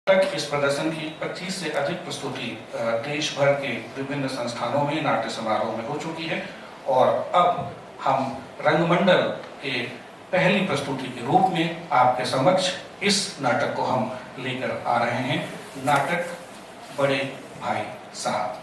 तक इस प्रदर्शन की 25 से अधिक प्रस्तुति देश भर के विभिन्न संस्थानों में नाट्य समारोह में हो चुकी है और अब हम रंगमंडल के पहली प्रस्तुति के रूप में आपके समक्ष इस नाटक को हम लेकर आ रहे हैं। नाटक बड़े भाई साहब।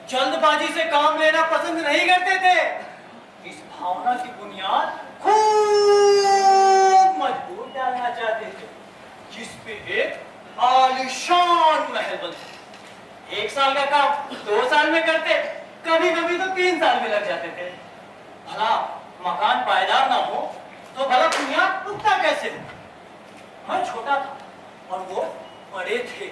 जल्दबाजी से काम लेना पसंद नहीं करते थे। इस भावना की बुनियाद खूब मजबूत डालना चाहते थे, जिसपे एक आलीशान महल बनता। 1 साल का काम 2 साल में करते, कभी कभी तो 3 साल में लग जाते थे। भला मकान पायदार ना हो तो भला बुनियाद उगता कैसे? मैं छोटा था और वो बड़े थे।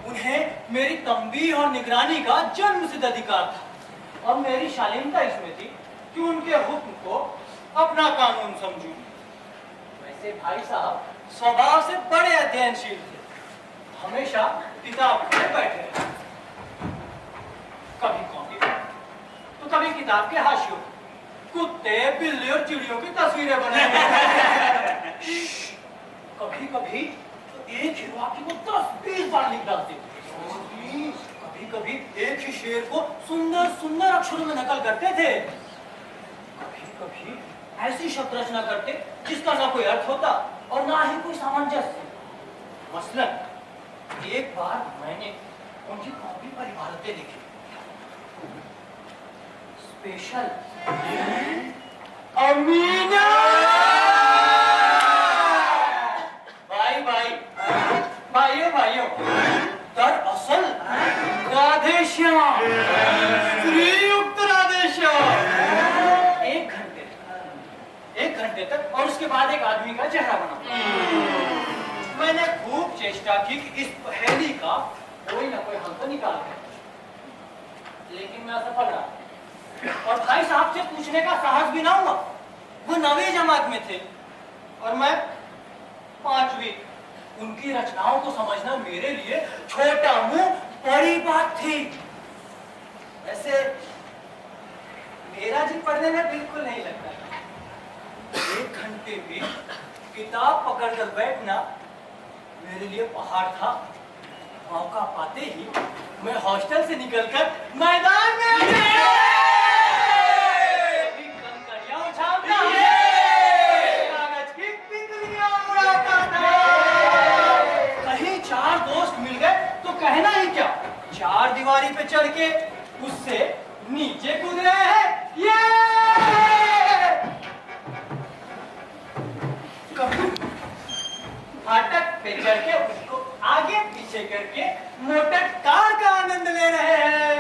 उन्हें मेरी तंबीह और निगरानी का जन्मसिद्ध अधिकार था और मेरी शालीनता इसमें थी कि उनके हुक्म को अपना कानून समझूं। वैसे भाई साहब स्वभाव से बड़े अध्ययनशील थे, हमेशा किताब पढ़े बैठे रहे। कभी कॉपी तो कभी किताब के हाशियों कुत्ते, बिल्ली और चिड़ियों की तस्वीरें बनाई। कभी कभी एक ही वाक्य को 10-20 बार लिख डालते। कभी कभी एक ही शेर को सुंदर सुंदर अक्षरों में नकल करते थे। कभी कभी ऐसी शब्द रचना करते जिसका ना कोई अर्थ होता और ना ही कोई सामंजस्य। मसलन एक बार मैंने उनकी कॉपी पर इबारतें लिखी, स्पेशल अमीना। भाइयों, दरअसल राधेश्याम, श्रीयुक्त राधेश्याम। एक घंटे तक और उसके बाद एक आदमी का चेहरा बना। मैंने खूब चेष्टा की कि इस पहेली का कोई ना कोई हल तो निकाल दे, लेकिन मैं असफल रहा। और भाई साहब से पूछने का साहस भी ना हुआ। वो 9वीं जमात में थे और मैं 5वीं। उनकी रचनाओं को समझना मेरे लिए छोटा मुंह बड़ी बात थी। वैसे मेरा जी पढ़ने में बिल्कुल नहीं लगता। 1 घंटे में किताब पकड़कर बैठना मेरे लिए पहाड़ था। मौका पाते ही मैं हॉस्टल से निकलकर मैदान में कंकड़ियां उछालता, कागज की तितलियां उड़ाता था। कहीं 4 दोस्त मिल गए तो कहना ही क्या, 4 दीवारी पे चढ़ के उससे नीचे कूद रहे हैं। ये फाटक पे चढ़ के उसको आगे पीछे करके मोटर कार का आनंद ले रहे हैं।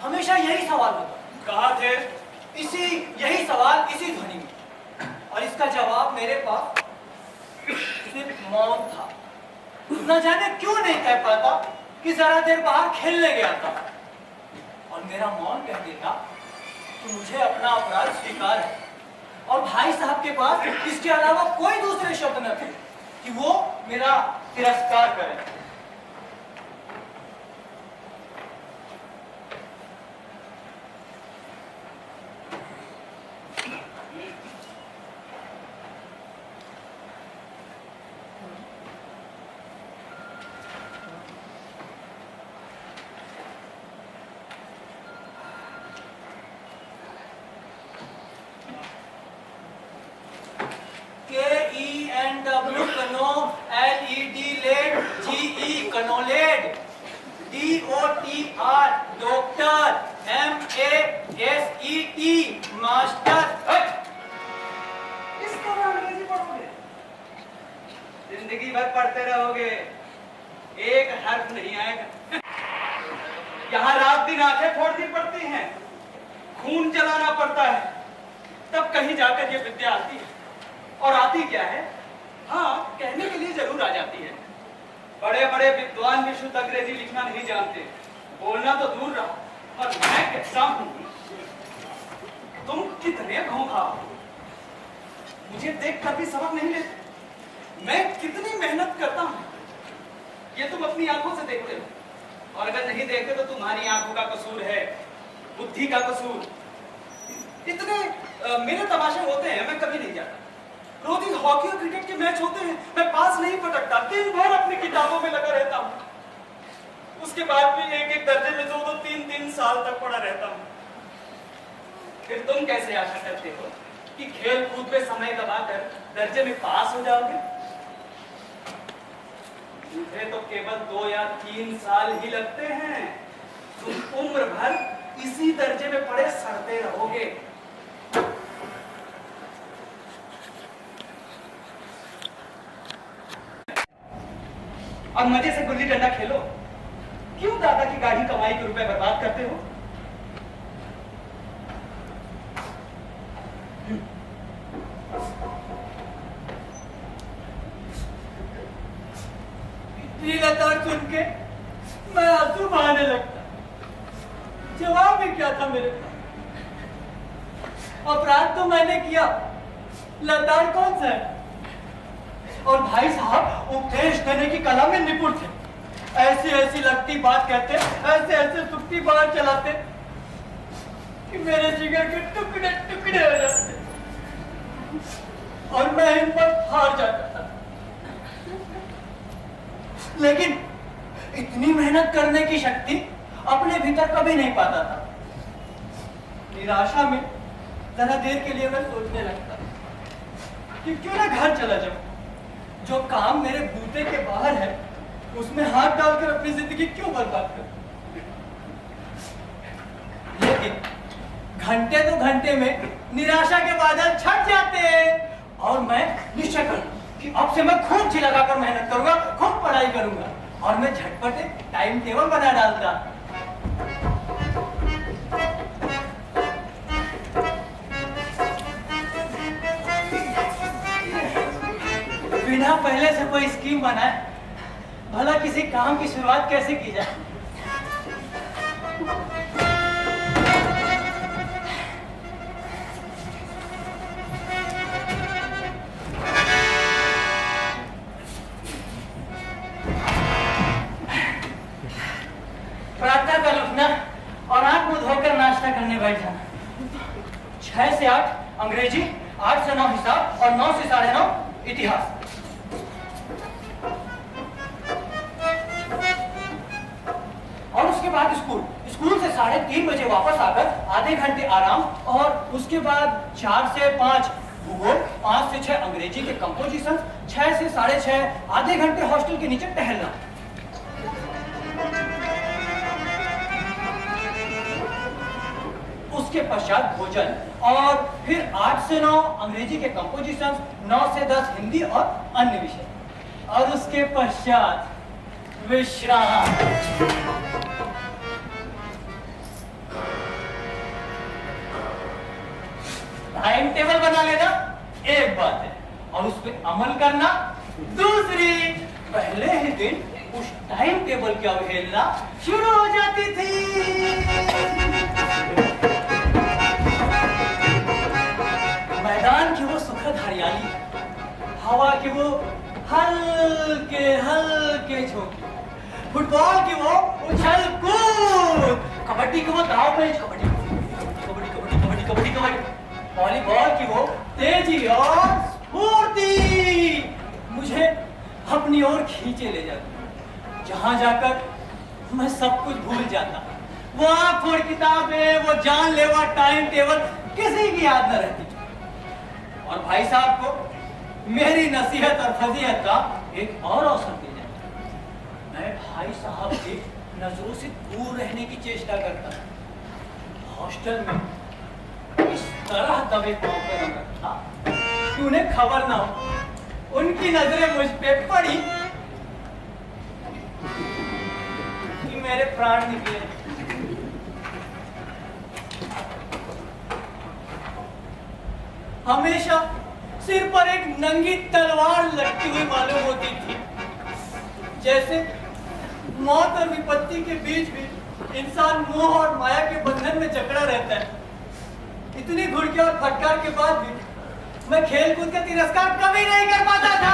हमेशा यही सवाल होता, कहा थे यही सवाल इसी ध्वनि में, और इसका जवाब मेरे पास सिर्फ मौन था। न जाने क्यों नहीं कह पाता कि जरा देर बाहर खेलने गया था, और मेरा मौन कह देता कि मुझे अपना अपराध स्वीकार है। और भाई साहब के पास इसके अलावा कोई दूसरे शब्द न थे कि वो मेरा तिरस्कार करें। KENW कनो, LED लेड, GE knowledge, DOTR doctor, MASET master. इस तरह अंग्रेजी पढ़ोगे, जिंदगी भर पढ़ते रहोगे, एक हर्फ नहीं आएगा। यहाँ रात दिन आंखें फोड़नी पड़ती हैं, खून जलाना पड़ता है, तब कहीं जाकर ये विद्या आती है। और आती क्या है? हाँ, कहने के लिए जरूर आ जाती है। बड़े बड़े विद्वान भी शुद्ध अंग्रेजी लिखना नहीं जानते, बोलना तो दूर रहा। और मैं कहता हूँ, तुम कितने घोंघा हो, मुझे देखकर भी सबक नहीं लेते। मैं कितनी मेहनत करता हूँ, ये तुम अपनी आंखों से देखते हो, और अगर नहीं देखते तो तुम्हारी आंखों का कसूर है, बुद्धि का कसूर। इतने मेरे तमाशे होते हैं, मैं कभी नहीं जाता। रोज दिन हॉकी और क्रिकेट के मैच होते हैं, मैं पास नहीं पटकता, दिन भर अपनी किताबों में लगा रहता हूँ। उसके बाद भी एक एक दर्जे में 2-2, 3-3 साल तक पढ़ा रहता हूँ। फिर तुम कैसे आशा करते हो कि खेल कूद में समय गवाकर दर्जे में पास हो जाओगे? मुझे तो केवल 2 या 3 साल ही लगते हैं। तुम उम्र भर इसी दर्जे में पड़े सड़ते रहोगे। अब मजे से गुल्ली डंडा खेलो, क्यों दादा की गाढ़ी कमाई के रुपए बर्बाद करते हो? इतनी लताड़ सुन के मैं आंसू बहाने लगता। जवाब भी क्या था मेरे पास? अपराध तो मैंने किया, लताड़ कौन सा है? और भाई साहब उपदेश देने की कला में निपुण थे। ऐसी ऐसी लगती बात कहते, ऐसे ऐसे सुखती बात चलाते कि मेरे जिगर के टुकड़े टुकड़े हो जाते और मैं हिम्मत हार जाता था। लेकिन इतनी मेहनत करने की शक्ति अपने भीतर कभी नहीं पाता था। निराशा में जरा देर के लिए मैं सोचने लगता कि क्यों ना घर चला जाऊं। जो काम मेरे बूते के बाहर है उसमें हाथ डालकर अपनी जिंदगी क्यों बर्बाद करूं। लेकिन घंटे तो घंटे में निराशा के बादल छट जाते हैं और मैं निश्चय करूं कि अब से मैं खूब जी लगाकर मेहनत करूंगा, खूब पढ़ाई करूंगा और मैं झटपट एक टाइम टेबल बना डालता। बिना पहले से कोई स्कीम बनाए भला किसी काम की शुरुआत कैसे की जाए। प्रातः काल उठना और आंख मुंह धोकर नाश्ता करने बैठ जाना। 6 से 8 अंग्रेजी, 8 से 9 हिसाब और 9 से 9:30 इतिहास। और उसके बाद स्कूल से 3:30 बजे वापस आकर आधे घंटे आराम और उसके बाद 4 से 5 भूगोल, 5 से 6 अंग्रेजी के कंपोजिशन, 6 से 6:30 आधे घंटे हॉस्टल के नीचे टहलना। उसके पश्चात भोजन और फिर 8 से 9 अंग्रेजी के कंपोजिशन, 9 से 10 हिंदी और अन्य विषय और उसके पश्चात विश्राम। टाइम टेबल बना लेना एक बात है और उस पर अमल करना दूसरी। पहले ही दिन उस टाइम टेबल की अवहेलना शुरू हो जाती थी। मैदान की वो सुखद हरियाली, हवा की वो हल्के हल्के झोंके, फुटबॉल की वो उछल कूद, कबड्डी की वो दाव पेच, कबड्डी कबड्डी कबड्डी कबड्डी कबड्डी कबड्डी, वॉलीबॉल की वो तेजी और स्फूर्ति मुझे अपनी ओर खींचे ले जाती। जहां जाकर मैं सब कुछ भूल जाता। वो आंख फोड़ किताबें, वो जानलेवा टाइम टेबल किसी की याद न रहती। और भाई साहब को मेरी नसीहत और फजीहत का एक और अवसर दे जाता। मैं भाई साहब की नजरों से दूर रहने की चेष्टा करता। हॉस्टल में इस तरह दबे पांव पर रखा कि उन्हें खबर ना हो। उनकी नजरें मुझ पे पड़ी कि मेरे प्राण निकले। हमेशा सिर पर एक नंगी तलवार लटकी हुई मालूम होती थी। जैसे मौत और विपत्ति के बीच भी इंसान मोह और माया के बंधन में जकड़ा रहता है। इतनी घुड़की और फटकार के बाद भी मैं खेलकूद का तिरस्कार कभी नहीं कर पाता था।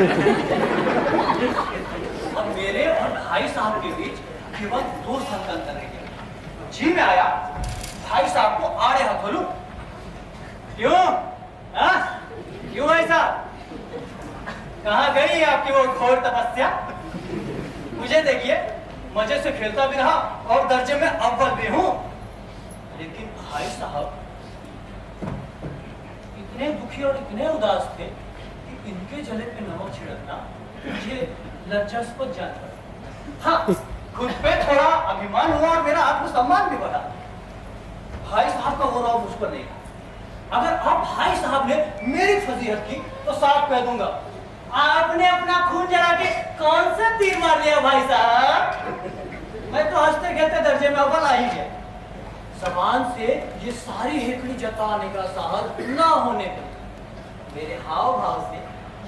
अब मेरे और भाई साहब के बीच केवल 2 साल का अंतर रह गया। जी में आया, भाई साहब को आड़े हाथ बोलूं, क्यों? हाँ? क्यों भाई साहब? कहाँ गई आपकी वो घोर तपस्या? मुझे देखिए, मजे से खेलता भी रहा और दर्जे में अव्वल भी हूं। लेकिन भाई साहब इतने दुखी और इतने उदास थे कि इनके जले पे नमक छिड़कना मुझे लज्जास्पद जान पड़ा। हाँ, खुद पे थोड़ा अभिमान हुआ और मेरा आत्मसम्मान भी बढ़ा। भाई साहब का वो रौब मुझ पर नहीं था। अगर आप भाई साहब ने मेरी फजीहत की तो साफ कह दूंगा, आपने अपना खून जला के कौन सा तीर मार लिया भाई साहब? मैं तो हंसते खेलते दर्जे में अव्वल आ ही गया। जबान से ये सारी हेकड़ी जताने का साहस ना होने पर मेरे हाव भाव से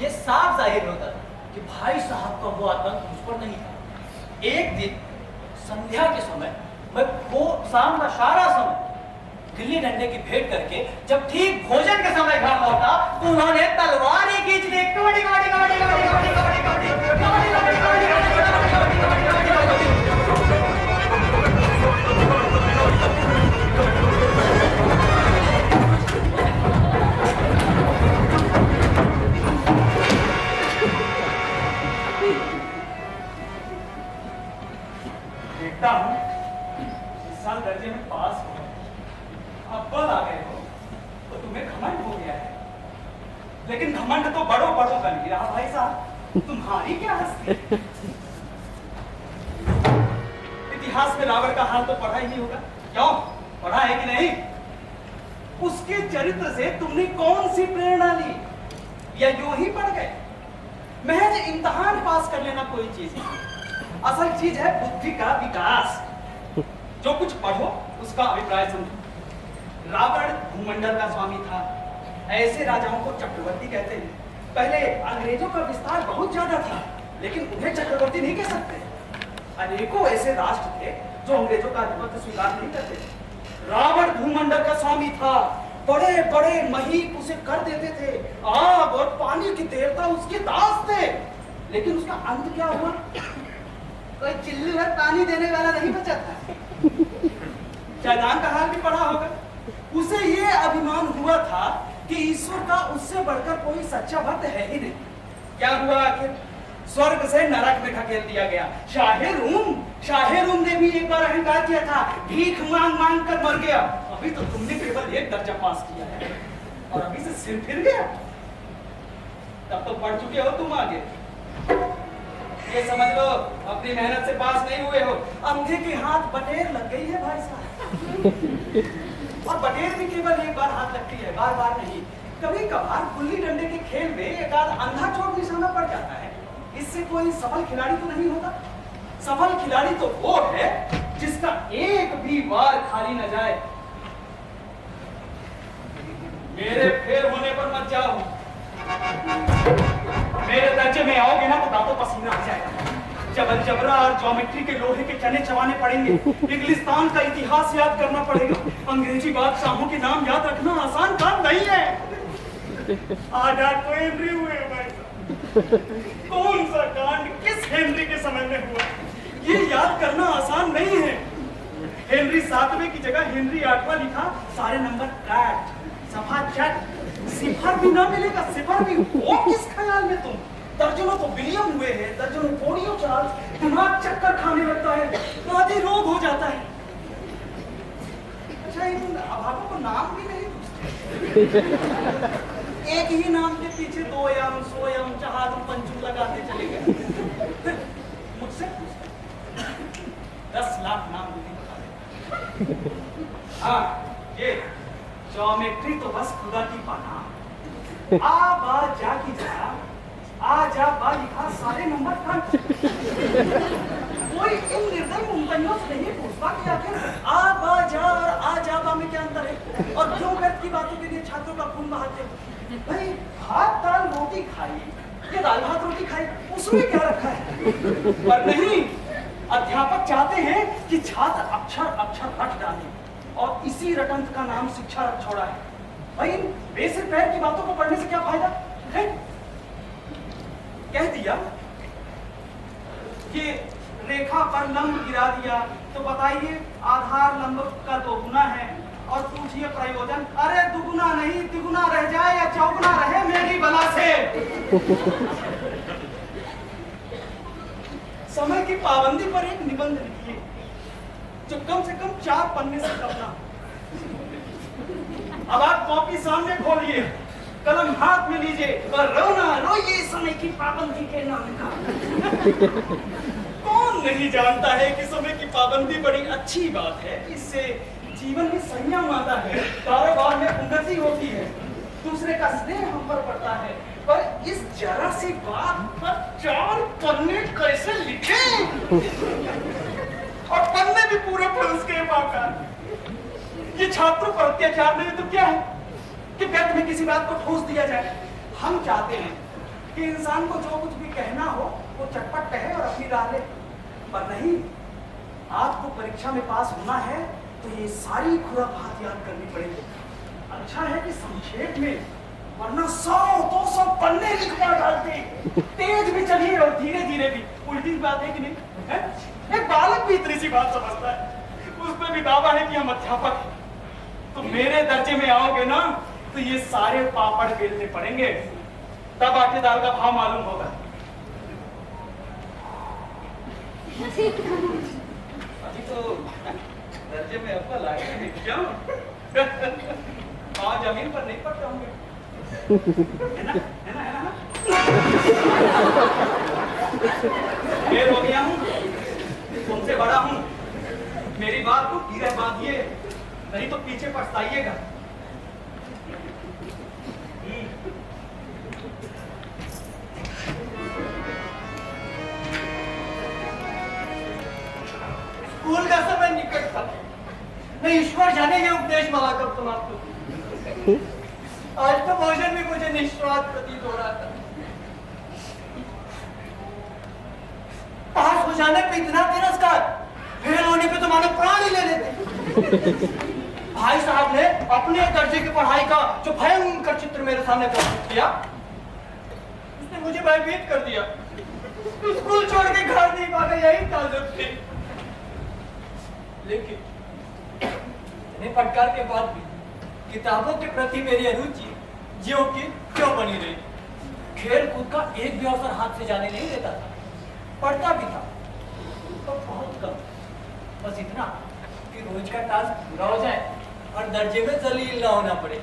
ये साफ जाहिर होता था कि भाई साहब का वो आतंक मुझ पर नहीं था। एक दिन संध्या के समय मैं वो शाम का सारा समय गिल्ली डंडे की भेंट करके जब ठीक भोजन के समय घर लौटा तो उन्होंने तलवार ही खींच दी। कबड्डी कबड्डी कबड्डी कबड्डी कबड्डी कबड्डी कबड्डी कबड्डी कबड्डी कबड्डी। देखता हूँ इस साल दर्जे में पास हो, अव्वल आ गए हो तो तुम्हें घमंड हो गया है। लेकिन घमंड तो बड़ों बड़ों का नहीं रहा भाई साहब, तुम्हारी क्या हस्ती। इतिहास में रावण का हाल तो पढ़ा ही होगा, क्यों पढ़ा है कि नहीं? उसके चरित्र से तुमने कौन सी प्रेरणा ली, या यूं ही पढ़ गए? महज इम्तिहान पास कर लेना कोई चीज नहीं, असल चीज है बुद्धि का विकास। जो कुछ पढ़ो उसका अभिप्राय समझो। रावण भूमंडल का स्वामी था, ऐसे राजाओं को चक्रवर्ती कहते हैं। पहले अंग्रेजों का विस्तार बहुत ज्यादा था, लेकिन उन्हें चक्रवर्ती नहीं कह सकते। अनेकों ऐसे राष्ट्र थे जो अंग्रेजों का आधिपत्य स्वीकार नहीं करते। रावण भूमंडल का स्वामी था, बड़े बड़े महीप उसे कर देते थे, आग और पानी की देवता उसके दास थे। लेकिन उसका अंत क्या हुआ? कोई चिल्ली भर पानी देने वाला नहीं बचा था। शैतान का हाल भी पढ़ा होगा। उसे ये अभिमान हुआ था कि ईश्वर का उससे बढ़कर कोई सच्चा भक्त है ही नहीं। क्या हुआ आखिर? स्वर्ग से नरक में ढकेल दिया गया। शाहे रूम ने भी एक बार अहंकार किया था, भीख मांग मांग कर मर गया। अभी तो तुमने केवल 1 दर्जा पास किया है और अभी से सिर फिर गया। तब तो पढ़ चुके हो तुम आगे। ये समझ लो अपनी मेहनत से पास नहीं हुए हो। अंधे के हाथ बटेर लग गई है भाई साहब। और बटेर भी केवल एक बार हाथ लगती है, बार बार नहीं। कभी कभार गुल्ली डंडे के खेल में एक आध अंधा चोट निशाना पड़ जाता है। इससे कोई सफल खिलाड़ी तो नहीं होता। सफल खिलाड़ी तो वो है जिसका एक भी बार खाली न जाए। मेरे फेर होने पर मत जाओ। मेरे दर्जे में आओगे ना तो दांतों पसीना आ जाएगा। जबर जबरा और ज्योमेट्री के लोहे के चने चबाने पड़ेंगे। इंग्लिस्तान का इतिहास याद करना पड़ेगा। अंग्रेजी बादशाहों के नाम याद रखना आसान काम नहीं है। आजाद को हेनरी हुए भाई साहब। कौन सा कांड किस हेनरी के समय में हुआ, ये याद करना आसान नहीं है। हेनरी 7वें की जगह हेनरी 8वां लिखा, सारे नंबर काट, सफा चट, सिफर भी ना मिलेगा, सिफर भी वो किस ख्याल में तुम? दर्जनों तो विलियम हुए हैं, दर्जनों पोडियो चार्ल्स, दिमाग चक्कर खाने लगता है, आदि रोग हो जाता है। अच्छा इन अभागों को नाम भी नहीं पूछते। एक ही नाम के पीछे 2 यम, 100 यम, चहादम, पंचम लगाते चले गए। फिर मुझसे पूछते 10 लाख नाम नहीं बता। हाँ ये ज्योमेट्री तो बस खुदा की पनाह। आ बा जा की जा, आ जा बा लिखा, सारे नंबर कट। कोई इन निर्दयी मुंबईयों से नहीं पूछता कि आखिर आ बा जा और आ जा बा में क्या अंतर है, और क्यों व्यर्थ की बातों के लिए छात्रों का खून बहाते हो? भाई भात दाल रोटी खाई या दाल भात रोटी खाई, उसमें क्या रखा है? पर नहीं, अध्यापक चाहते हैं कि छात्र अक्षर अक्षर रट डाले, और इसी रटंत का नाम शिक्षा रख छोड़ा है। भाई इन बेसिक पैर की बातों को पढ़ने से क्या फायदा है? कह दिया कि रेखा पर लंब गिरा दिया, तो बताइए आधार लंब का दोगुना है और पूछिए प्रयोजन। अरे दुगुना नहीं तिगुना रह जाए या चौगुना रहे मेरी बला से। समय की पाबंदी पर एक निबंध लिखिए जो कम से कम 4 पन्ने से कम ना। अब आप कॉपी सामने खोलिए, कलम हाथ में लीजिए और रोना रोइए समय की पाबंदी के नाम का। कौन नहीं जानता है कि समय की पाबंदी बड़ी अच्छी बात है, इससे जीवन में संयम आता है, कारोबार में उन्नति होती है, दूसरे का स्नेह हम पर पड़ता है। पर इस जरा सी बात पर 4 पन्ने कैसे लिखे? और पन्ने भी पूरे थे उसके बाकायदा। ये छात्रों पर अत्याचार नहीं तो क्या है कि व्यर्थ में किसी बात को ठोस दिया जाए। हम चाहते हैं कि इंसान को जो कुछ भी कहना हो वो चटपट कहे और अपनी राह ले, पर नहीं, आपको परीक्षा में पास होना है तो ये सारी खुराफात याद करनी पड़ेगी। अच्छा है कि संक्षेप में, वरना 100-200 पन्ने लिखवा डालते। तेज भी चलिए और धीरे धीरे भी। उल्टी बात है कि नहीं है? एक बालक भी इतनी सी बात समझता है, उसमें भी दावा है कि हम अध्यापक हैं। तो मेरे दर्जे में आओगे ना तो ये सारे पापड़ बेलने पड़ेंगे, तब आटे दाल का भाव मालूम होगा। अभी तो दर्जे में अव्वल आ गए क्यों? पाँव जमीन पर नहीं पड़ते होंगे, है ना? है ना? है ना? मैं हो गया हूँ, तुमसे बड़ा हूँ, मेरी बात को धीरे बांधिए, नहीं तो पीछे पछताइएगा। स्कूल का समय निकट था, मैं ईश्वर जाने ये उपदेश माला कब समाप्त होती। आज तो भोजन में मुझे निस्वाद प्रतीत हो रहा था। पास हो जाने पे इतना तिरस्कार, फेल होने पे तो मानो प्राण ही ले लेते। भाई साहब ने अपने दर्जे की पढ़ाई का जो भयंकर चित्र मेरे सामने प्रस्तुत किया, उसने मुझे भयभीत कर दिया। स्कूल छोड़ के घर नहीं पाना यही ताजुब थी। लेकिन इन्हें फटकार के बाद भी किताबों के प्रति मेरी अरुचि ज्यों की क्यों बनी रही। खेल कूद का एक भी अवसर हाथ से जाने नहीं देता था, पढ़ता भी था तो बहुत कम, बस इतना कि रोज का टास्क पूरा हो जाए और दर्जे में जलील ना होना पड़े।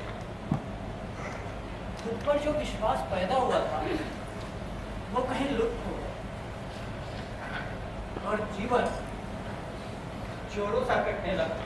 खुद पर जो विश्वास पैदा हुआ था वो कहीं लुप्त हो गया और जीवन जोरों सा कटने लगा।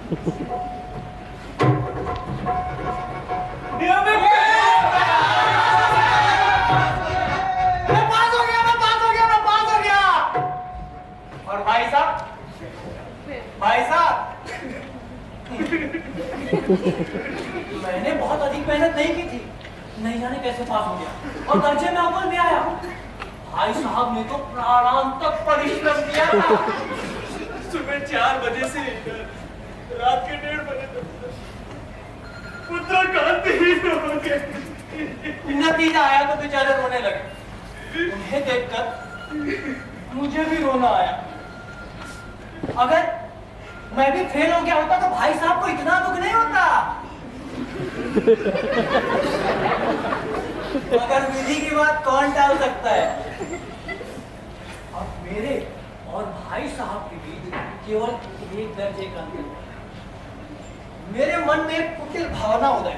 और भाई साहब मैंने बहुत अधिक मेहनत नहीं की थी, नहीं जाने कैसे पास हो गया और दर्जे में अव्वल में आया। भाई साहब ने तो प्राणांतक परिश्रम किया था। सुबह 4 बजे से लेकर रात के 1:30 बजे तक उत्तराखंड ही हो गए। नतीजा आया तो बेचारे रोने लगे। उन्हें देखकर मुझे भी रोना आया। अगर मैं भी फेल हो गया होता तो भाई साहब को इतना दुख नहीं होता। मगर विधि की बात कौन टाल सकता है। अब मेरे और भाई साहब के बीच केवल 1 दर्जे का अंतर। मेरे मन में एक कुटिल भावना उदय